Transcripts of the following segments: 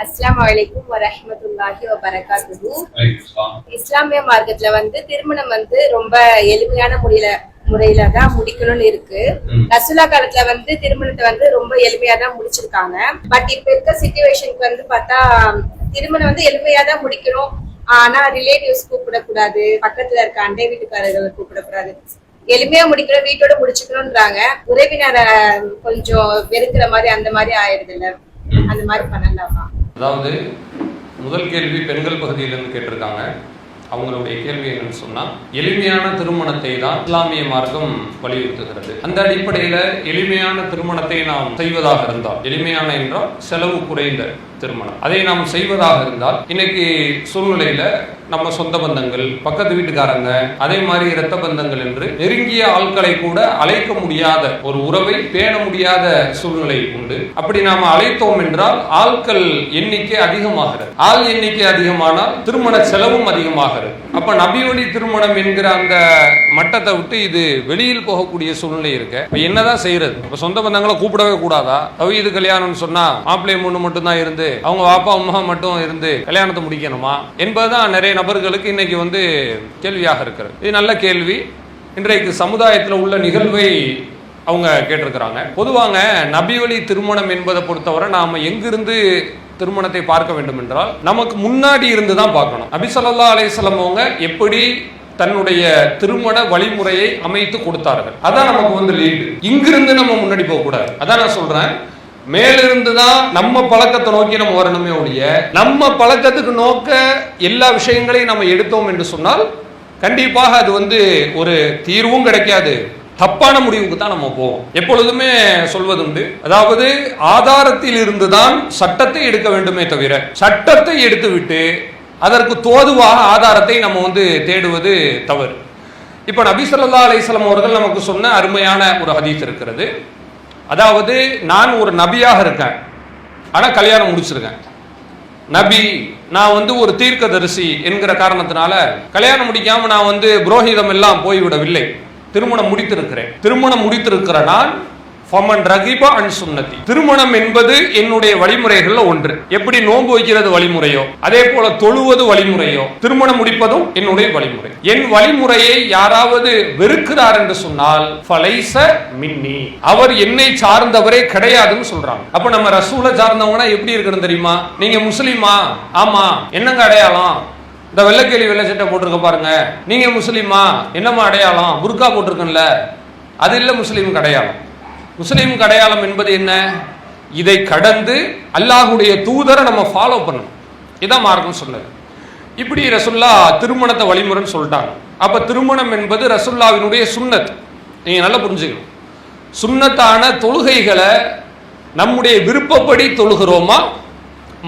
அஸ்ஸலாமு அலைக்கும் வரஹ்மத்துல்லாஹி வபரகாத்துஹு. இஸ்லாமிய மார்க்கத்துல திருமணம் ரொம்ப எளிமையான முறையில தான் முடிக்கணும்னு இருக்கு. ரசூலா காலத்துல திருமணத்தை ரொம்ப எளிமையா தான் முடிச்சிருக்காங்க. பட் இப்ப இருக்க சிச்சுவேஷனுக்கு பார்த்தா திருமணம் எளிமையா தான் முடிக்கணும். ஆனா ரிலேட்டிவ்ஸ் கூப்பிடக்கூடாது, பக்கத்துல இருக்க அண்டை வீட்டுக்காரர்களை கூப்பிடக்கூடாது, எளிமையா முடிக்கணும், வீட்டோட முடிச்சுக்கணும்ன்றாங்க. உறவினரை கொஞ்சம் வெறுக்கிற மாதிரி அந்த மாதிரி ஆயிடுது இல்ல, அந்த மாதிரி பண்ணலாமா? அதாவது முதல் கேள்வி பெண்கள் பகுதியிலிருந்து கேட்டிருக்காங்க. அவங்களுடைய கேள்வி என்னன்னு சொன்னா, எளிமையான திருமணத்தை தான் இஸ்லாமிய மார்க்கம் வலியுறுத்துகிறது. அந்த அடிப்படையில எளிமையான திருமணத்தை நாம் செய்வதாக இருந்தால், எளிமையான என்றால் செலவு குறைந்த திருமணம், அதை நாம் செய்வதாக இருந்தால் இன்னைக்கு சூழ்நிலையில நம்ம சொந்த பந்தங்கள், பக்கத்து வீட்டுக்காரங்க, அதே மாதிரி இரத்த பந்தங்கள் என்று நெருங்கிய ஆட்களை கூட அழைக்க முடியாத ஒரு உறவை பேண முடியாத சூழ்நிலை உண்டு. அப்படி நாம அழைத்தோம் என்றால் ஆட்கள் எண்ணிக்கை அதிகமாகிறது. ஆள் எண்ணிக்கை அதிகமானால் திருமண செலவும் அதிகமாகிறது. அப்ப நபிவழி திருமணம் என்கிற அந்த மட்டத்தை விட்டு இது வெளியில் போகக்கூடிய சூழ்நிலை இருக்கு. இப்ப என்னதான் செய்யறது? இப்ப சொந்த பந்தங்களை கூப்பிடவே கூடாதா? தௌஹீது கல்யாணம்னு சொன்னா மாப்பிள்ளை பொண்ணு மட்டும் தான் இருந்து, அவங்க வாப்பா அம்மா மட்டும் இருந்து கல்யாணத்தை முடிக்கணுமா என்பதுதான் நிறைய நபர்களுக்கு இன்னைக்கு கேள்வியாக இருக்கிறது. இது நல்ல கேள்வி. இன்றைக்கு சமுதாயத்தில் உள்ள நிகழ்வை அவங்க கேட்டிருக்கிறாங்க. பொதுவாக நபிவழி திருமணம் என்பதை பொறுத்தவரை நாம எங்கிருந்து திருமணத்தை பார்க்க வேண்டும் என்றால், நமக்கு முன்னாடி இருந்து தான் பார்க்கணும். நபி ஸல்லல்லாஹு அலைஹி வஸல்லம் அவங்க எப்படி தன்னுடைய திருமண வழிமுறையை அமைத்து கொடுத்தார்கள், அதான் நமக்கு லீடு. இங்கிருந்து நம்ம முன்னாடி போக கூடாது. அதான் நான் சொல்றேன், மேலிருந்து தான் நம்ம பழக்கத்தை நோக்கி நம்ம வரணுமே ஒழிய, நம்ம பழக்கத்துக்கு நோக்க எல்லா விஷயங்களையும் நம்ம எடுத்தோம் என்று சொன்னால் கண்டிப்பாக அது ஒரு தீர்வும் கிடைக்காது, தப்பான முடிவுக்கு தான் நம்ம போவோம். எப்பொழுதுமே சொல்வதுண்டு, அதாவது ஆதாரத்தில் இருந்து தான் சட்டத்தை எடுக்க வேண்டுமே தவிர, சட்டத்தை எடுத்துவிட்டு அதற்கு தோதுவாக ஆதாரத்தை நம்ம தேடுவது தவறு. இப்ப நபி ஸல்லல்லாஹு அலைஹி வஸல்லம் அவர்கள் நமக்கு சொன்ன அருமையான ஒரு ஹதீஸ் இருக்கிறது. அதாவது நான் ஒரு நபியாக இருக்கேன், ஆனா கல்யாணம் முடிச்சிருக்கேன். நபி, நான் ஒரு தீர்க்கதரிசி என்கிற காரணத்தினால கல்யாணம் முடிக்காம நான் புரோஹிதம் எல்லாம் போய்விடவில்லை, திருமணம் முடித்திருக்கிறேன். திருமணம் முடித்திருக்கிற நான் ஃபமன் ரகிபா அன் சுன்னதி, திருமணம் என்பது என்னுடைய வழிமுறைகள்ல ஒன்று. எப்படி நோன்பு வைக்கிறது வழிமுறையோ, அதே போல தொழுவது வழிமுறையோ, திருமணம் முடிப்பதும் என்னுடைய வழிமுறை. என் வழிமுறையை யாராவது வெறுக்கிறார் என்று சொன்னால் ஃபலைஸ மின்னி, அவர் என்னை சார்ந்தவரே கிடையாதுன்னு சொல்றாங்க. அப்ப நம்ம ரசூலை சார்ந்தவங்கன்னா எப்படி இருக்கணும் தெரியுமா? நீங்க முஸ்லிமா? ஆமா. என்னங்க அடையாளம்? இந்த வெள்ளைக்கேலி வெள்ளை சட்டை போட்டிருக்க பாருங்க. நீங்க முஸ்லிமா? என்னமா அடையாளம்? புர்கா போட்டிருக்கல, அது இல்ல முஸ்லீமுக்கு அடையாளம். முஸ்லீமுக்கு அடையாளம் என்பது என்ன? இதை கடந்து அல்லாஹுடைய தூதரை நம்ம ஃபாலோ பண்ணணும். இதான் மார்க்கம் சொன்னது. இப்படி ரசுல்லா திருமணத்தை வழிமுறைன்னு சொல்லிட்டாங்க. அப்ப திருமணம் என்பது ரசுல்லாவினுடைய சுன்னத். நீங்க நல்லா புரிஞ்சுக்கணும். சுன்னத்தான தொழுகைகளை நம்முடைய விருப்பப்படி தொழுகிறோமா,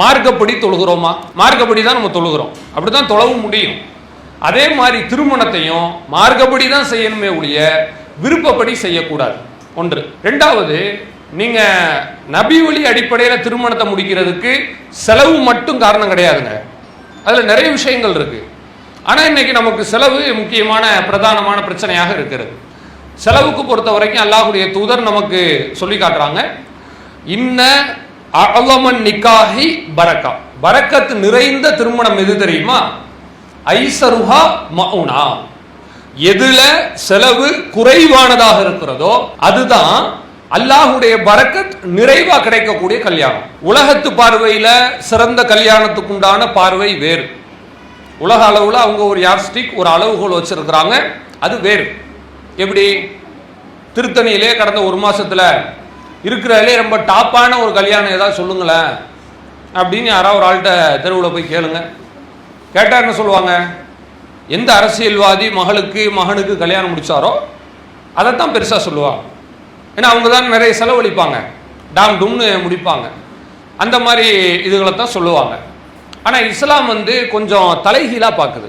மார்க்கப்படி தொழுகிறோமா? மார்க்கப்படி தான் நம்ம தொழுகிறோம், அப்படிதான் தொழவும் முடியும். அதே மாதிரி திருமணத்தையும் மார்க்கப்படி தான் செய்யணுமே ஒழிய விருப்பப்படி செய்யக்கூடாது. ஒன்று. ரெண்டாவது, நீங்க நபி வழி அடிப்படையில் திருமணத்தை முடிக்கிறதுக்கு செலவு மட்டும் காரணம் கிடையாதுங்க, அதுல நிறைய விஷயங்கள் இருக்கு. ஆனா இன்னைக்கு நமக்கு செலவு முக்கியமான பிரதானமான பிரச்சனையாக இருக்கிறது. செலவுக்கு பொறுத்த வரைக்கும் அல்லாஹ்வுடைய தூதர் நமக்கு சொல்லி காட்டுறாங்க, இன்ன அஅலமன் நிக்காஹி பரக்கா, பரக்கத் நிறைந்த திருமணம் எது தெரியுமா? ஐசருஹா மௌனா, எதுல செலவு குறைவானதாக இருக்கிறதோ அதுதான் அல்லாஹுடைய பரக்கத் நிறைவா கிடைக்கக்கூடிய கல்யாணம். உலகத்து பார்வையில சிறந்த கல்யாணத்துக்குண்டான பார்வை வேறு. உலக அளவுல அவங்க ஒரு யார்ஸ்டிக், ஒரு அளவுகோல் வச்சிருக்கிறாங்க, அது வேறு. எப்படி? திருத்தணியிலே கடந்த ஒரு மாசத்துல இருக்கிறதுலே ரொம்ப டாப்பான ஒரு கல்யாணம் ஏதாவது சொல்லுங்களேன் அப்படின்னு யாராவது ஒரு ஆள்கிட்ட தெருவில் போய் கேளுங்க. கேட்டா என்ன சொல்லுவாங்க? எந்த அரசியல்வாதி மகனுக்கு கல்யாணம் முடிச்சாரோ அதைத்தான் பெருசா சொல்லுவாங்க. ஏன்னா அவங்க தான் நிறைய செலவழிப்பாங்க, டாம் டும்னு முடிப்பாங்க, அந்த மாதிரி இதுகளை தான் சொல்லுவாங்க. ஆனா இஸ்லாம் கொஞ்சம் தலைகீழா பார்க்குது.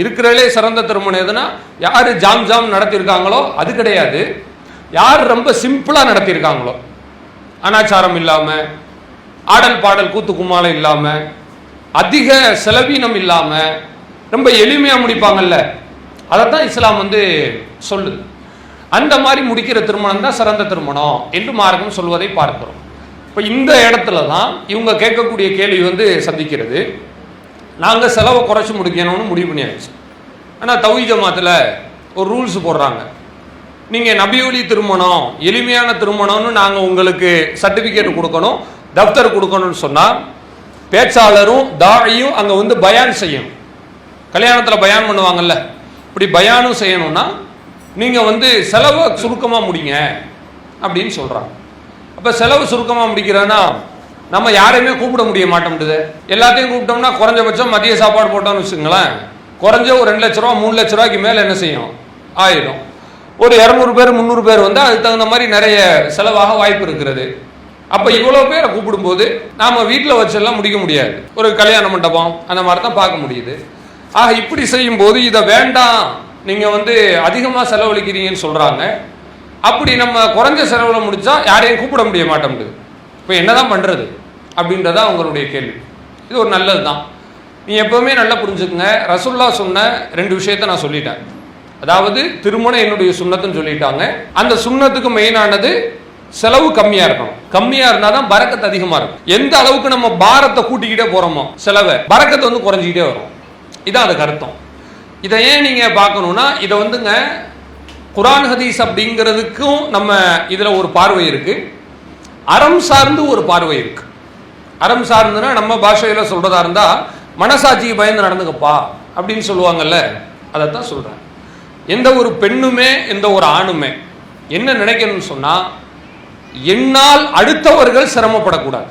இருக்கிறதுலே சிறந்த திருமணம் எதுனா, யாரு ஜாம் ஜாம் நடத்தியிருக்காங்களோ அது கிடையாது, யார் ரொம்ப சிம்பிளா நடத்தியிருக்காங்களோ, அனாச்சாரம் இல்லாம, ஆடல் பாடல் கூத்து கும்மாளம் இல்லாம, அதிக செலவீனம் இல்லாம, ரொம்ப எளிமையா முடிப்பாங்கல்ல, அதைத்தான் இஸ்லாம் சொல்லுது. அந்த மாதிரி முடிக்கிற திருமணம் தான் சிறந்த திருமணம் என்று மார்க்கம் சொல்வதை பார்க்கிறோம். இப்ப இப்போ இந்த இடத்துல தான் இவங்க கேட்கக்கூடிய கேள்வி வந்து சந்திக்கிறது. நாங்கள் செலவை குறைச்சி முடிக்கணும்னு முடிவு பண்ணியாச்சு. ஆனால் தௌஹீத் ஜமாத்தில் ஒரு ரூல்ஸ் போடுறாங்க. நீங்கள் நபிவழி திருமணம், எளிமையான திருமணம்னு நாங்கள் உங்களுக்கு சர்டிஃபிகேட் கொடுக்கணும், தப்தர் கொடுக்கணும்னு சொன்னால் பேச்சாளரும் தாழியும் அங்கே வந்து பயான் செய்யணும். கல்யாணத்தில் பயான் பண்ணுவாங்கல்ல, இப்படி பயானும் செய்யணும்னா நீங்கள் வந்து செலவை சுருக்கமாக முடிங்க அப்படின்னு சொல்கிறாங்க. அப்போ செலவு சுருக்கமாக முடிக்கிறதுனா நம்ம யாரையுமே கூப்பிட முடிய மாட்டோம்டுது. எல்லாத்தையும் கூப்பிட்டோம்னா குறைஞ்சபட்சம் மதிய சாப்பாடு போட்டோம்னு வச்சுக்கோங்களேன், குறைஞ்ச ஒரு 2 லட்ச ரூபா 3 லட்ச ரூபாய்க்கு மேலே என்ன செய்யும் ஆயிடும். ஒரு 200 பேர் 300 பேர் வந்து அதுக்கு தகுந்த மாதிரி நிறைய செலவாக வாய்ப்பு இருக்கிறது. அப்போ இவ்வளோ பேரை கூப்பிடும்போது நாம் வீட்டில் வச்செல்லாம் முடிக்க முடியாது. ஒரு கல்யாண மண்டபம் அந்த மாதிரி தான் பார்க்க முடியுது. ஆக இப்படி செய்யும்போது இதை வேண்டாம், நீங்கள் வந்து அதிகமாக செலவழிக்கிறீங்கன்னு சொல்கிறாங்க. அப்படி நம்ம குறைஞ்ச செலவில் முடித்தா யாரையும் கூப்பிட முடிய மாட்டோம்து. இப்போ என்ன தான் பண்ணுறது அப்படின்றதா அவங்களுடைய கேள்வி. இது ஒரு நல்லது தான். நீ எப்போவுமே நல்லா புரிஞ்சுக்குங்க, ரசூலுல்லாஹ் சொன்ன 2 விஷயத்த நான் சொல்லிட்டேன். அதாவது திருமணம் என்னுடைய சுன்னத்துன்னு சொல்லிட்டாங்க. அந்த சுன்னத்துக்கு மெயினானது செலவு கம்மியாக இருக்கணும். கம்மியாக இருந்தால் தான் பரக்கத்து அதிகமாக இருக்கும். எந்த அளவுக்கு நம்ம பாரத்தை கூட்டிக்கிட்டே போகிறோமோ செலவை, பரக்கத்தை வந்து குறைஞ்சிக்கிட்டே வரும். இதான் அதுக்கு அர்த்தம். இதை ஏன் நீங்கள் பார்க்கணுன்னா, இதை வந்துங்க குர்ஆன் ஹதீஸ் அப்படிங்கிறதுக்கும் நம்ம இதில் ஒரு பார்வை இருக்குது, அறம் சார்ந்து ஒரு பார்வை இருக்குது. அறம் சார்ந்துன்னா நம்ம பாஷையில் சொல்கிறதா இருந்தால் மனசாட்சிக்கு பயந்து நடந்துக்கப்பா அப்படின்னு சொல்லுவாங்கல்ல, அதைத்தான் சொல்கிறேன். எந்த ஒரு பெண்ணுமே எந்த ஒரு ஆணுமே என்ன நினைக்கணும்னு சொன்னால், என்னால் அடுத்தவர்கள் சிரமப்படக்கூடாது.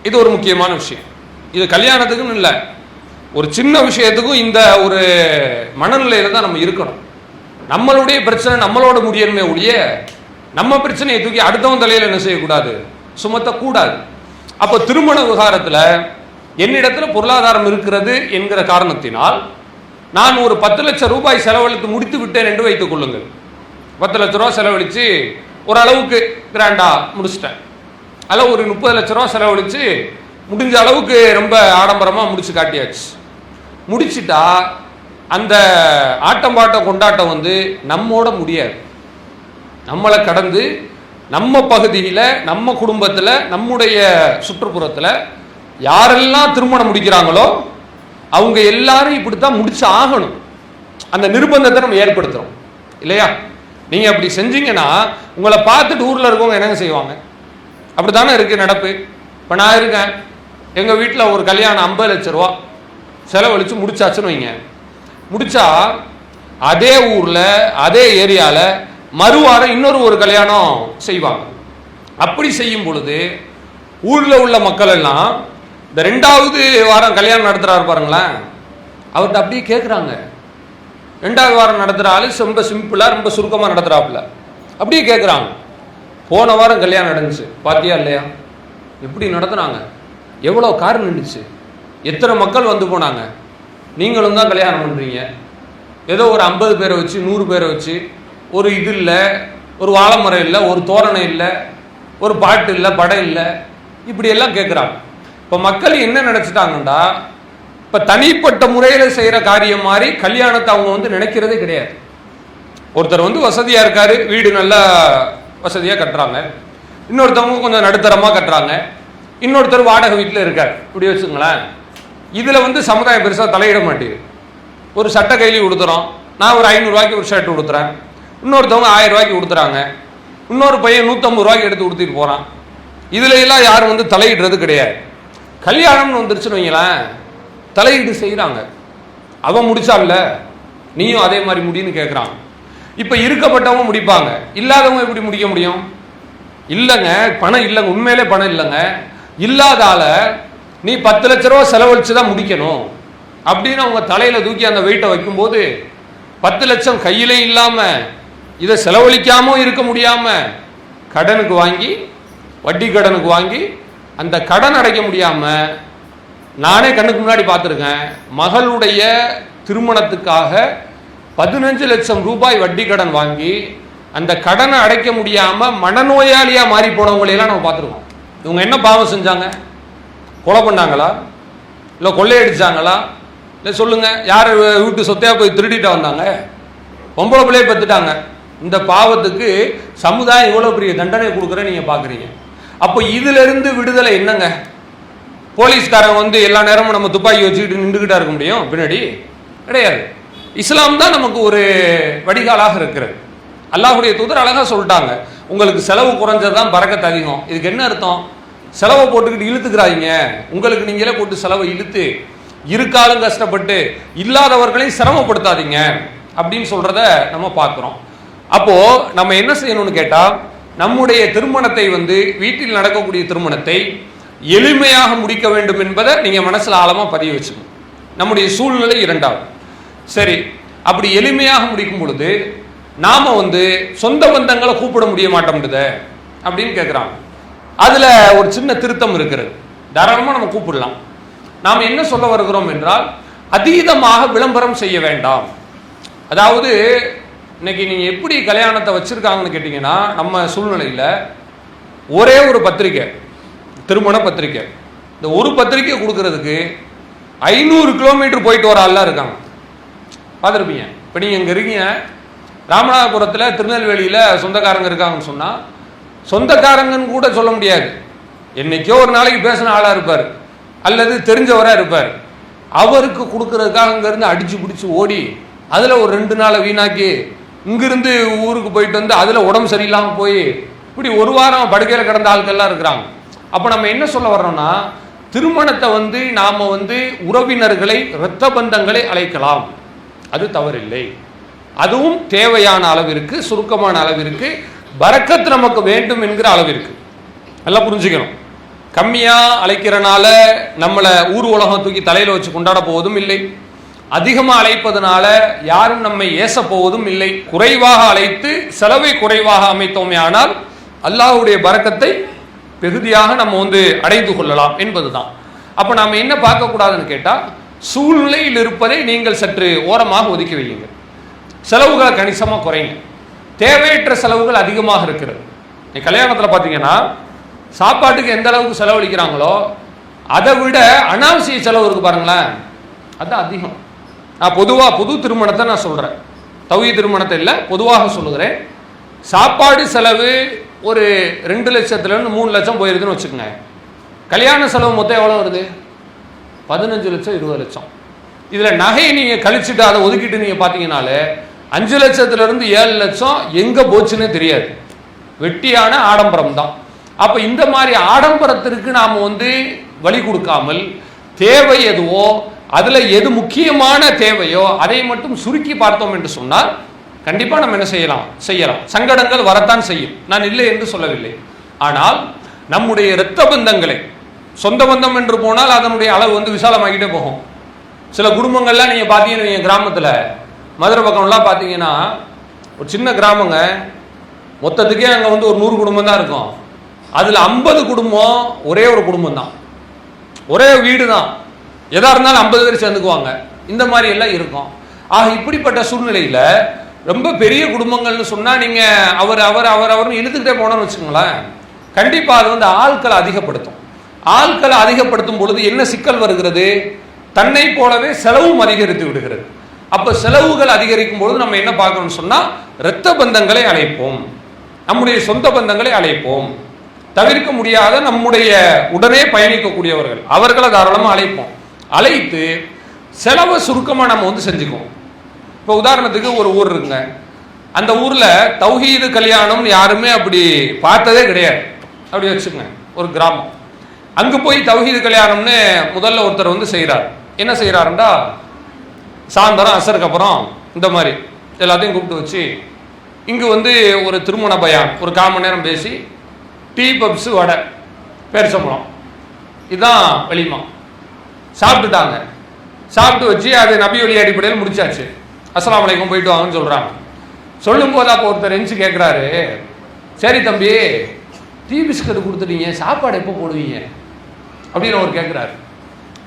இது ஒரு முக்கியமான விஷயம். இது கல்யாணத்துக்குன்னு இல்லை, ஒரு சின்ன விஷயத்துக்கும் இந்த ஒரு மனநிலையில தான் நம்ம இருக்கணும். நம்மளுடைய பிரச்சனை நம்மளோட முடியணுமே ஒழிய நம்ம பிரச்சனையை தூக்கி அடுத்தவன் தலையில் என்ன செய்யக்கூடாது, சுமத்தக்கூடாது. அப்போ திருமண விவகாரத்தில் என்னிடத்தில் பொருளாதாரம் இருக்கிறது என்கிற காரணத்தினால் நான் ஒரு 10 லட்சம் ரூபாய் செலவழித்து முடித்து விட்டேன் என்று வைத்துக் கொள்ளுங்கள். 10 லட்ச ரூபா செலவழித்து ஓரளவுக்கு கிராண்டா முடிச்சிட்டேன். அதில் ஒரு 30 லட்ச ரூபா செலவழித்து முடிஞ்ச அளவுக்கு ரொம்ப ஆடம்பரமாக முடிச்சு காட்டியாச்சு. முடிச்சிட்டா அந்த ஆட்டம் பாட்டம் கொண்டாட்டம் வந்து நம்மோட முடியாது. நம்மளை கடந்து நம்ம பகுதியில், நம்ம குடும்பத்தில், நம்முடைய சுற்றுப்புறத்தில் யாரெல்லாம் திருமணம் முடிக்கிறாங்களோ அவங்க எல்லாரும் இப்படித்தான் முடிச்சு ஆகணும். அந்த நிர்பந்தத்தை நம்ம ஏற்படுத்துகிறோம் இல்லையா? நீங்கள் அப்படி செஞ்சீங்கன்னா உங்களை பார்த்துட்டு ஊரில் இருக்கவங்க என்னங்க செய்வாங்க? அப்படி தானே இருக்குது நடப்பு. இப்போ நான் இருக்கேன், எங்கள் வீட்டில் ஒரு கல்யாணம் 50 லட்ச ரூபா செலவழித்து முடிச்சாச்சுன்னு வைங்க. முடிச்சா அதே ஊரில் அதே ஏரியாவில் மறுவாரம் இன்னொரு ஒரு கல்யாணம் செய்வாங்க. அப்படி செய்யும் பொழுது ஊரில் உள்ள மக்கள் எல்லாம் இந்த 2வது வாரம் கல்யாணம் நடத்துகிறாரு பாருங்களேன், அவர்கிட்ட அப்படியே கேட்குறாங்க. 2வது வாரம் நடத்துகிற ஆள் ரொம்ப சிம்பிளாக ரொம்ப சுருக்கமாக நடத்துகிறாப்புல. அப்படியே கேட்குறாங்க, போன வாரம் கல்யாணம் நடந்துச்சு பார்த்தியா இல்லையா? எப்படி நடத்துனாங்க? எவ்வளோ கார் நின்றுச்சு? எத்தனை மக்கள் வந்து போனாங்க? நீங்களும் தான் கல்யாணம் பண்ணுறீங்க. ஏதோ ஒரு 50 பேரை வச்சு 100 பேரை வச்சு ஒரு இது இல்லை, ஒரு வாழைமரம் இல்லை, ஒரு தோரணை இல்லை, ஒரு பாட்டு இல்லை, படம் இல்லை, இப்படியெல்லாம் கேட்குறாங்க. இப்போ மக்கள் என்ன நினச்சிட்டாங்கண்டா, இப்போ தனிப்பட்ட முறையில் செய்கிற காரியம் மாதிரி கல்யாணத்தை அவங்க வந்து நினைக்கிறதே கிடையாது. ஒருத்தர் வந்து வசதியாக இருக்காரு, வீடு நல்லா வசதியாக கட்டுறாங்க, இன்னொருத்தவங்க கொஞ்சம் நடுத்தரமாக கட்டுறாங்க, இன்னொருத்தர் வாடகை வீட்டில் இருக்கார், இப்படி வச்சுங்களேன். இதில் வந்து சமுதாயம் பெருசாக தலையிட மாட்டேங்குது. ஒரு சட்டை கைலி கொடுத்துறோம், நான் ஒரு 500 ரூபாய்க்கு ஒரு ஷர்ட் கொடுத்துறேன், இன்னொருத்தவங்க 1000 ரூபாய்க்கு கொடுத்துறாங்க, இன்னொரு பையன் 150 ரூபாய்க்கு எடுத்து கொடுத்துட்டு போகிறான். இதில் எல்லாம் யாரும் வந்து தலையிடுறது கிடையாது. கல்யாணம்னு வந்துருச்சுன்னு வைங்களேன், தலையீடு செய்கிறாங்க. அவன் முடிச்சான்ல நீயும் அதே மாதிரி முடின்னு கேட்குறாங்க. இப்போ இருக்கப்பட்டவங்க முடிப்பாங்க, இல்லாதவங்க எப்படி முடிக்க முடியும்? இல்லைங்க, பணம் இல்லைங்க, உண்மையிலே பணம் இல்லைங்க, இல்லாதால நீ 10 லட்ச ரூபா செலவழிச்சு தான் முடிக்கணும் அப்படின்னு அவங்க தலையில் தூக்கி அந்த வெயிட்டை வைக்கும்போது 10 லட்சம் கையிலே இல்லாமல் இதை செலவழிக்காமல் இருக்க முடியாமல் கடனுக்கு வாங்கி, வட்டி கடனுக்கு வாங்கி அந்த கடன் அடைக்க முடியாமல், நானே கண்ணுக்கு முன்னாடி பார்த்துருக்கேன், மகளுடைய திருமணத்துக்காக 15 லட்சம் ரூபாய் வட்டி கடன் வாங்கி அந்த கடனை அடைக்க முடியாமல் மனநோயாளியாக மாறி போனவங்களையெல்லாம் நம்ம பார்த்துருக்கோம். இவங்க என்ன பாவம் செஞ்சாங்க? கொலை பண்ணாங்களா, இல்லை கொள்ளையடிச்சாங்களா, இல்லை சொல்லுங்கள், யார் வீட்டு சொத்தையாக போய் திருடிட்டு வந்தாங்க? பொம்பளை பிள்ளையை பத்துட்டாங்க. இந்த பாவத்துக்கு சமுதாயம் இவ்வளோ பெரிய தண்டனை கொடுக்குற நீங்கள் பார்க்குறீங்க. அப்போ இதுல இருந்து விடுதலை என்னங்க? போலீஸ்காரன் வந்து எல்லா நேரமும் நம்ம துப்பாக்கி வச்சுக்கிட்டு நின்றுகிட்டா இருக்க முடியும்? பின்னாடி கிடையாது. இஸ்லாம் தான் நமக்கு ஒரு வடிகாலாக இருக்கிறது. அல்லாஹ்வுடைய தூதர் அழகா சொல்லிட்டாங்க, உங்களுக்கு செலவு குறைஞ்சதுதான் பரக்கத் அதிகம். இதுக்கு என்ன அர்த்தம்? செலவை போட்டுக்கிட்டு இழுத்துக்கிறாங்க, உங்களுக்கு நீங்களே போட்டு செலவை இழுத்து இருக்காலும் கஷ்டப்பட்டு இல்லாதவர்களையும் சிரமப்படுத்தாதீங்க அப்படின்னு சொல்றத நம்ம பார்க்கிறோம். அப்போ நம்ம என்ன செய்யணும்னு கேட்டா, நம்முடைய திருமணத்தை வந்து வீட்டில் நடக்கக்கூடிய திருமணத்தை எளிமையாக முடிக்க வேண்டும் என்பதை நீங்க மனசுல ஆழமா பதிய வச்சுக்கணும். நம்முடைய சூழ்நிலை இரண்டாவது. சரி, அப்படி எளிமையாக முடிக்கும் பொழுது நாம வந்து சொந்த பந்தங்களை கூப்பிட முடிய மாட்டோம்டுத அப்படின்னு கேட்கிறாங்க. அதுல ஒரு சின்ன திருத்தம் இருக்கிறது. தாராளமா நம்ம கூப்பிடலாம். நாம் என்ன சொல்ல வருகிறோம் என்றால், அதீதமாக விளம்பரம் செய்ய வேண்டாம். அதாவது இன்னைக்கு நீங்க எப்படி கல்யாணத்தை வச்சிருக்காங்கன்னு கேட்டீங்கன்னா, நம்ம சூழ்நிலையில ஒரே ஒரு பத்திரிக்கை, திருமண பத்திரிக்கை, இந்த ஒரு பத்திரிக்கை கொடுக்கறதுக்கு 500 கிலோமீட்டர் போயிட்டு வர ஆள்லாம் இருக்காங்க. பார்த்துருப்பீங்க. இப்போ நீங்க இங்க இருக்கீங்க, ராமநாதபுரத்தில் திருநெல்வேலியில சொந்தக்காரங்க இருக்காங்கன்னு சொன்னா, சொந்தக்காரங்கன்னு கூட சொல்ல முடியாது, என்னைக்கோ ஒரு நாளைக்கு பேசின ஆளா இருப்பார் அல்லது தெரிஞ்சவரா இருப்பார். அவருக்கு கொடுக்கறதுக்காக அங்கிருந்து அடிச்சு பிடிச்சி ஓடி அதுல ஒரு 2 நாளை வீணாக்கி இங்கிருந்து ஊருக்கு போயிட்டு வந்து அதுல உடம்பு சரியில்லாம போய் இப்படி ஒரு வாரம் படுக்கையில கிடந்த ஆட்கள்லாம் இருக்கிறாங்க. அப்ப நம்ம என்ன சொல்ல வர்றோம்னா, திருமணத்தை வந்து நாம வந்து உறவினர்களை, இரத்த பந்தங்களை அழைக்கலாம், அது தவறில்லை. அதுவும் தேவையான அளவிற்கு, சுருக்கமான அளவிற்கு, பரக்கத் நமக்கு வேண்டும் என்கிற அளவிற்கு. நல்லா புரிஞ்சுக்கணும். கம்மியா அழைக்கிறனால நம்மளை ஊர் உலகம் தூக்கி தலையில வச்சு கொண்டாட போவதும் இல்லை, அதிகமா அழைப்பதனால யாரும் நம்மை ஏச போவதும் இல்லை. குறைவாக அழைத்து செலவை குறைவாக அமைத்தோமே ஆனால் அல்லாஹ்வுடைய பரக்கத்தை பெகுதியாக நம்ம வந்து அடைந்து கொள்ளலாம் என்பதுதான். அப்ப நாம என்ன பார்க்க கூடாதுன்னு கேட்டா, சூழ்நிலையில் இருப்பதை நீங்கள் சற்று ஓரமாக ஒதுக்கி வையுங்க. செலவுகளை கணிசமா குறைங்க. தேவையற்ற செலவுகள் அதிகமாக இருக்கிறது. கல்யாணத்துல பாத்தீங்கன்னா சாப்பாட்டுக்கு எந்த அளவுக்கு செலவழிக்கிறாங்களோ அதை விட அனாவசிய செலவு இருக்கு பாருங்களேன், அதுதான் அதிகம். நான் பொது திருமணத்தை நான் சொல்றேன், தௌஹீத் திருமணத்தை இல்லை, பொதுவாக சொல்லுகிறேன். சாப்பாடு செலவு ஒரு 2 லட்சத்துலேருந்து 3 லட்சம் போயிருதுன்னு வச்சுக்கோங்க. கல்யாண செலவு மொத்தம் எவ்வளோ வருது? 15 லட்சம் 20 லட்சம். இதுல நகையை நீங்க கழிச்சுட்டு அதை ஒதுக்கிட்டு நீங்க பாத்தீங்கன்னாலே 5 லட்சத்திலிருந்து 7 லட்சம் எங்க போச்சுன்னு தெரியாது. வெட்டியான ஆடம்பரம் தான். அப்ப இந்த மாதிரி ஆடம்பரத்திற்கு நாம வந்து வழி கொடுக்காமல், தேவை எதுவோ அதுல எது முக்கியமான தேவையோ அதை மட்டும் சுருக்கி பார்த்தோம் என்று சொன்னால் கண்டிப்பா நம்ம என்ன செய்யலாம். சங்கடங்கள் வரத்தான் செய்யும், நான் இல்லை என்று சொல்லவில்லை. ஆனால் நம்முடைய இரத்த பந்தங்களை, சொந்த பந்தம் என்று போனால் அதனுடைய அளவு வந்து விசாலமாகிட்டே போகும். சில குடும்பங்கள்லாம் நீங்க பாத்தீங்கன்னா, கிராமத்துல மதுரை பக்கம்லாம் பாத்தீங்கன்னா ஒரு சின்ன கிராமங்க, மொத்தத்துக்கே அங்க வந்து ஒரு 100 குடும்பம் தான் இருக்கும். அதுல 50 குடும்பம் ஒரே ஒரு குடும்பம் தான், ஒரே வீடு தான், எதா இருந்தாலும் 50 பேர் சேர்ந்துக்குவாங்க. இந்த மாதிரி எல்லாம் இருக்கும். ஆக இப்படிப்பட்ட சூழ்நிலையில ரொம்ப பெரிய குடும்பங்கள்னு சொன்னா நீங்க அவர் இழுத்துக்கிட்டே போனோம்னு வச்சுக்கோங்களேன், கண்டிப்பா அது வந்து ஆட்களை அதிகப்படுத்தும். ஆட்களை அதிகப்படுத்தும் பொழுது என்ன சிக்கல் வருகிறது? தன்னை போலவே செலவும் அதிகரித்து விடுகிறது. அப்ப செலவுகள் அதிகரிக்கும் பொழுது நம்ம என்ன பார்க்கணும்னு சொன்னா, இரத்த பந்தங்களை அழைப்போம், நம்முடைய சொந்த பந்தங்களை அழைப்போம். தவிர்க்க முடியாத நம்முடைய உடனே பயணிக்கக்கூடியவர்கள், அவர்களை தாராளமா அழைப்போம். அழைத்து செலவை சுருக்கமா நம்ம வந்து செஞ்சுக்குவோம். இப்போ உதாரணத்துக்கு ஒரு ஊர் இருக்குங்க, அந்த ஊர்ல தௌஹீது கல்யாணம் யாருமே அப்படி பார்த்ததே கிடையாது. அப்படி வச்சுக்கோங்க, ஒரு கிராமம். அங்கு போய் தௌஹீது கல்யாணம்னு முதல்ல ஒருத்தர் வந்து செய்யறாரு. என்ன செய்யறாருண்டா, சாயந்தரம் அசருக்கு அப்புறம் இந்த மாதிரி எல்லாத்தையும் கூப்பிட்டு வச்சு இங்கு வந்து ஒரு திருமண பயான் ஒரு 1/4 மணி நேரம் பேசி, டீ பப்ஸ் வடை பேரிச்சம்பழம் இதுதான் வலிமா. சாப்பிட்டுட்டாங்க. சாப்பிட்டு வச்சு அது நபி வழி அடிப்படையில் முடிச்சாச்சு. அஸ்ஸலாமு அலைக்கும் போயிட்டு வாங்கன்னு சொல்றாங்க. சொல்லும் போது அப்போ ஒருத்தர் எஞ்சி கேட்குறாரு, சரி தம்பி, டீ பிஸ்கட் கொடுத்துட்டீங்க, சாப்பாடு எப்போ போடுவீங்க அப்படின்னு அவர் கேட்குறாரு.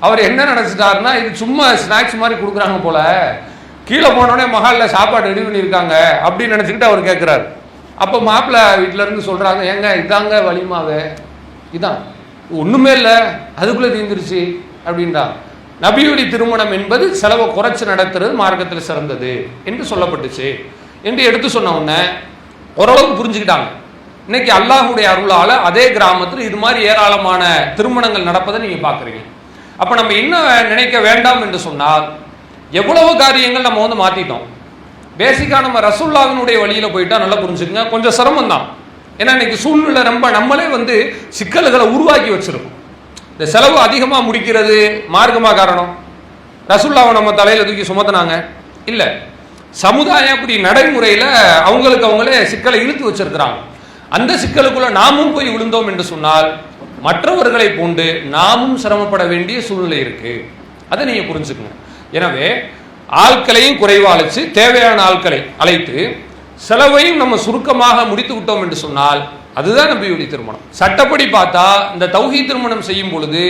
அவர் என்ன நினச்சிட்டாருன்னா, இது சும்மா ஸ்நாக்ஸ் மாதிரி கொடுக்குறாங்க போல, கீழே போனோடனே மஹாலில் சாப்பாடு ரெடி பண்ணியிருக்காங்க அப்படின்னு நினச்சிக்கிட்டு அவர் கேட்குறாரு. அப்போ மாப்பிள்ளை வீட்டிலேருந்து சொல்கிறாங்க, ஏங்க இதாங்க வலிமாவே, இதான் ஒன்றுமே இல்லை, அதுக்குள்ளே தீர்ந்துருச்சு அப்படின்றா. நபியுடைய திருமணம் என்பது செலவை குறைச்சி நடத்துறது மார்க்கத்தில் சிறந்தது என்று சொல்லப்பட்டுச்சு என்று எடுத்து சொன்ன உடனே ஓரளவுக்கு புரிஞ்சுக்கிட்டாங்க. இன்னைக்கு அல்லாஹுடைய அருளால அதே கிராமத்தில் இது மாதிரி ஏராளமான திருமணங்கள் நடப்பதை நீங்க பாக்குறீங்க. அப்ப நம்ம என்ன நினைக்க வேண்டாம் என்று சொன்னால், எவ்வளவு காரியங்கள் நம்ம வந்து மாத்திட்டோம். பேசிக்கா நம்ம ரசூலுல்லாஹ்வினுடைய வழியில போயிட்டா நல்லா புரிஞ்சுக்கங்க, கொஞ்சம் சிரமம் தான். ஏன்னா இன்னைக்கு சூழ்நிலை ரொம்ப நம்மளே வந்து சிக்கல்களை உருவாக்கி வச்சிருக்கோம். இந்த செலவு அதிகமா முடிக்கிறது மார்க்கமா காரணம்? ரசூலுல்லாஹ்வை நம்ம தலையில தூக்கி சுமத்தினாங்க இல்ல, சமுதாயம் அப்படி நடைமுறையில அவங்களுக்கு அவங்களே சிக்கலை இழுத்து வச்சிருக்கிறாங்க. அந்த சிக்கலுக்குள்ள நாமும் போய் விழுந்தோம் என்று சொன்னால் மற்றவர்களை போன்று நாமும் சிரமப்பட வேண்டிய சூழ்நிலை இருக்கு. அதை நீங்க புரிஞ்சுக்கணும். எனவே ஆட்களையும் குறைவா அழைச்சு தேவையான ஆட்களை அழைத்து செலவையும் நம்ம சுருக்கமாக முடித்து விட்டோம் என்று சொன்னால் அதுதான் நபி வழி திருமணம். சட்டப்படி பார்த்தா இந்த தௌஹீத் திருமணம் செய்யும் பொழுது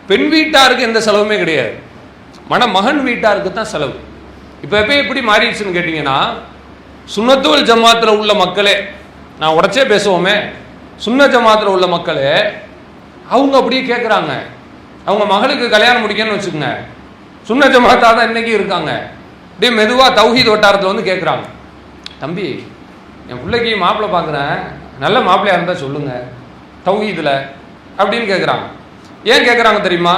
பெண் வீட்டாருக்கு எந்த செலவுமே கிடையாது, மகன் வீட்டாருக்கு தான் செலவு. இப்போ எப்போ எப்படி மாறிடுச்சுன்னு கேட்டிங்கன்னா, சுன்னத்துல் ஜமாத்தில் உள்ள மக்களே, நான் உடச்சே பேசுவோமே, சுன்ன ஜமாத்தில் உள்ள மக்களே அவங்க அப்படியே கேட்குறாங்க, அவங்க மகளுக்கு கல்யாணம் முடிக்கணும்னு வச்சுக்கோங்க, சுன்ன ஜமாத்தா தான் இன்னைக்கு இருக்காங்க, அப்படியே மெதுவாக தௌஹீத் வட்டாரத்தில் வந்து கேட்குறாங்க, தம்பி என் பிள்ளைக்கு மாப்பிள்ளை பார்க்குறேன், நல்ல மாப்பிள்ளையாக இருந்தால் சொல்லுங்கள் தௌஹீதில் அப்படின்னு கேட்குறாங்க. ஏன் கேட்குறாங்க தெரியுமா?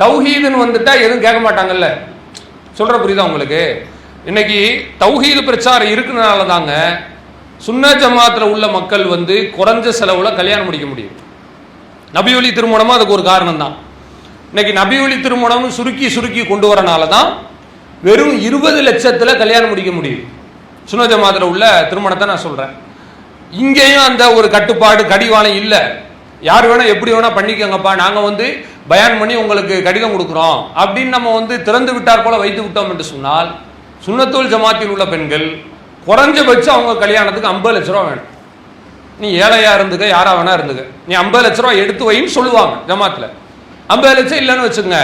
தௌஹீதுன்னு வந்துட்டா எதுவும் கேட்க மாட்டாங்கல்ல. சொல்கிற புரியுதா உங்களுக்கு? இன்னைக்கு தௌஹீது பிரச்சாரம் இருக்கிறதுனால தாங்க சுன்ன ஜமாத்தில் உள்ள மக்கள் வந்து குறைஞ்ச செலவில் கல்யாணம் முடிக்க முடியும். நபி வழி திருமணமும் அதுக்கு ஒரு காரணம் தான். இன்னைக்கு நபி வழி திருமணமும் சுருக்கி சுருக்கி கொண்டு வரனால தான் வெறும் 20 லட்சத்தில் கல்யாணம் முடிக்க முடியும். சுன்ன ஜமாத்தில் உள்ள திருமணத்தை நான் சொல்கிறேன். இங்கேயும் அந்த ஒரு கட்டுப்பாடு கடிவாளம் இல்லை. யார் வேணா எப்படி வேணா பண்ணிக்கோங்கப்பா, நாங்கள் வந்து பயான் பண்ணி உங்களுக்கு கடிதம் கொடுக்குறோம் அப்படின்னு நம்ம வந்து திறந்து விட்டார் போல வைத்து விட்டோம் என்று சொன்னால், சுன்னத்துல் ஜமாத்தில் உள்ள பெண்கள் குறைஞ்சபட்சம் அவங்க கல்யாணத்துக்கு 50 லட்ச ரூபா வேணும். நீ ஏழையா இருந்துக்க, யாரா வேணா இருந்துக்க, நீ 50 லட்ச ரூபா எடுத்து வைன்னு சொல்லுவாங்க ஜமாத்தில். 50 லட்சம் இல்லைன்னு வச்சுங்க,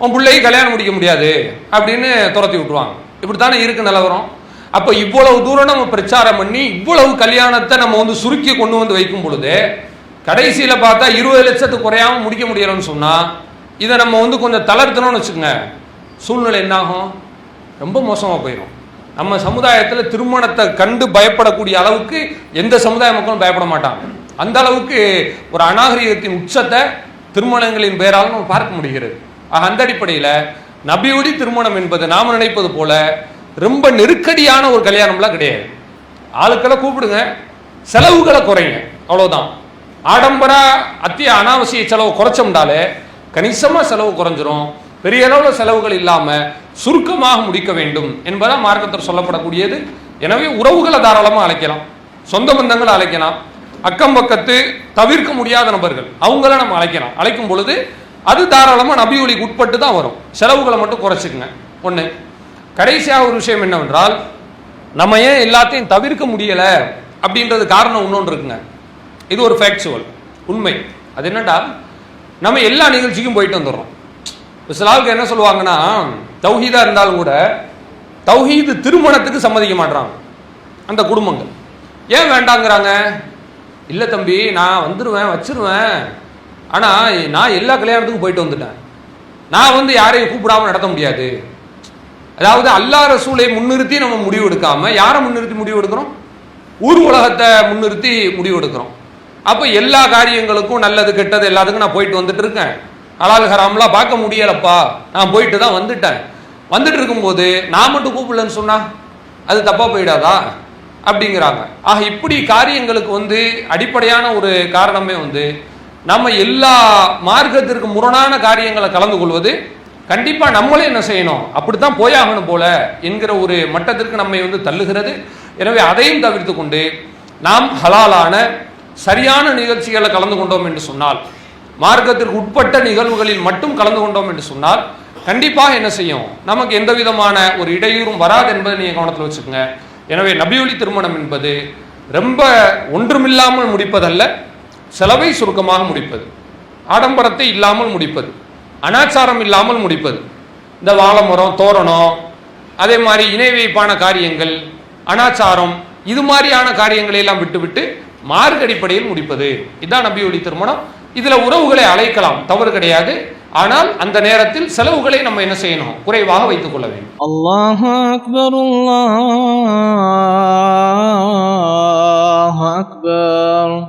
உன் பிள்ளைக்கு கல்யாணம் முடிக்க முடியாது அப்படின்னு துரத்தி விட்டுருவாங்க. இப்படித்தானே இருக்கு நிலவரம். அப்போ இவ்வளவு தூரம் நம்ம பிரச்சாரம் பண்ணி இவ்வளவு கல்யாணத்தை நம்ம வந்து சுருக்கி கொண்டு வந்து வைக்கும் பொழுது கடைசியில பார்த்தா 20 லட்சத்துக்கு குறையாம முடிக்க முடியலன்னு சொன்னா, இதை நம்ம வந்து கொஞ்சம் தளர்த்தணும்னு வச்சுக்கோங்க, சூழ்நிலை என்னாகும்? ரொம்ப மோசமா போயிடும். நம்ம சமுதாயத்தில் திருமணத்தை கண்டு பயப்படக்கூடிய அளவுக்கு எந்த சமுதாய மக்களும் பயப்பட மாட்டாங்க. அந்த அளவுக்கு ஒரு அநாகரிகத்தின் உச்சத்தை திருமணங்களின் பெயரால் நம்ம பார்க்க முடிகிறது. அந்த அடிப்படையில் நபியுடி திருமணம் என்பது நாம நினைப்பது போல ரொம்ப நெருக்கடியான ஒரு கல்யாணம்லாம் கிடையாது. ஆளுக்களை கூப்பிடுங்க, செலவுகளை குறைங்க, அவ்வளவுதான். ஆடம்பர அனாவசிய செலவு குறைச்சோம்னாலே கணிசமா செலவு குறைஞ்சிரும். பெரிய அளவில் செலவுகள் இல்லாம சுருக்கமாக முடிக்க வேண்டும் என்பதான் மார்க்கத்தில் சொல்லப்படக்கூடியது. எனவே உறவுகளை தாராளமாக அழைக்கலாம், சொந்த பந்தங்களை அழைக்கலாம், அக்கம் பக்கத்து தவிர்க்க முடியாத நபர்கள் அவங்கள நம்ம அழைக்கலாம். அழைக்கும் பொழுது அது தாராளமாக நபி வழிக்கு உட்பட்டு தான் வரும். செலவுகளை மட்டும் குறைச்சிக்குங்க. ஒன்று. கடைசியாக ஒரு விஷயம் என்னவென்றால், நம்ம ஏன் எல்லாத்தையும் தவிர்க்க முடியல அப்படின்றது காரணம் இன்னொன்று இருக்குங்க. இது ஒரு ஃபேக்சுவல் உண்மை. அது என்னடா, நம்ம எல்லா நிகழ்ச்சிக்கும் போயிட்டு வந்துடுறோம். சில ஆளுக்கு என்ன சொல்லுவாங்கன்னா, தௌஹீதா இருந்தாலும் கூட தௌஹீது திருமணத்துக்கு சம்மதிக்க மாட்டாங்க அந்த குடும்பங்கள். ஏன் வேண்டாங்கிறாங்க? இல்லை தம்பி, நான் வந்துடுவேன் வச்சிருவேன், ஆனால் நான் எல்லா கல்யாணத்துக்கும் போயிட்டு வந்துட்டேன், நான் வந்து யாரையும் கூப்பிடாம நடத்த முடியாது. அதாவது அல்லாஹ் ரசூலை முன்னிறுத்தி நம்ம முடிவு எடுக்காம யாரை முன்னிறுத்தி முடிவு எடுக்கிறோம்? ஊர் உலகத்தை முன்னிறுத்தி முடிவு எடுக்கிறோம். அப்போ எல்லா காரியங்களுக்கும் நல்லது கெட்டது எல்லாத்துக்கும் நான் போயிட்டு வந்துட்டு இருக்கேன், ஹலால் ஹராம்லாம் பார்க்க முடியலப்பா, நான் போயிட்டு தான் வந்துட்டேன். வந்துட்டு இருக்கும்போது நான் மட்டும் கூப்பிடலன்னு சொன்னா அது தப்பா போயிடாதா அப்படிங்கிறாங்க. ஆக இப்படி காரியங்களுக்கு வந்து அடிப்படையான ஒரு காரணமே வந்து நம்ம எல்லா மார்க்கத்திற்கு முரணான காரியங்களை கலந்து கொள்வது கண்டிப்பா நம்மளே என்ன செய்யணும், அப்படித்தான் போயாகணும் போல என்கிற ஒரு மட்டத்திற்கு நம்மை வந்து தள்ளுகிறது. எனவே அதையும் தவிர்த்து கொண்டு நாம் ஹலாலான சரியான நிகழ்ச்சிகளை கலந்து கொண்டோம் என்று சொன்னால், மார்க்கத்திற்கு உட்பட்ட நிகழ்வுகளில் மட்டும் கலந்து கொண்டோம் என்று சொன்னால் கண்டிப்பாக என்ன செய்யும், நமக்கு எந்த விதமான ஒரு இடையூறும் வராது என்பதை நீங்க கவனத்தில் வச்சுக்கோங்க. எனவே நபியொலி திருமணம் என்பது ரொம்ப ஒன்றுமில்லாமல் முடிப்பதல்ல, செலவை சுருக்கமாக முடிப்பது, ஆடம்பரத்தை இல்லாமல் முடிப்பது, அனாச்சாரம் இல்லாமல் முடிப்பது. இந்த வாழை மரம், தோரணம், அதே மாதிரி இணை வைப்பான காரியங்கள், அனாச்சாரம், இது மாதிரியான காரியங்களை எல்லாம் விட்டுவிட்டு மார்க்க அடிப்படையில் முடிப்பது, இதுதான் நபியொலி திருமணம். இதுல உறவுகளை அழைக்கலாம், தவறு கிடையாது. ஆனால் அந்த நேரத்தில் செலவுகளை நம்ம என்ன செய்யணும், குறைவாக வைத்துக் கொள்ள வேண்டும். அல்லாஹ் அக்பர், அல்லாஹ் الله أكبر.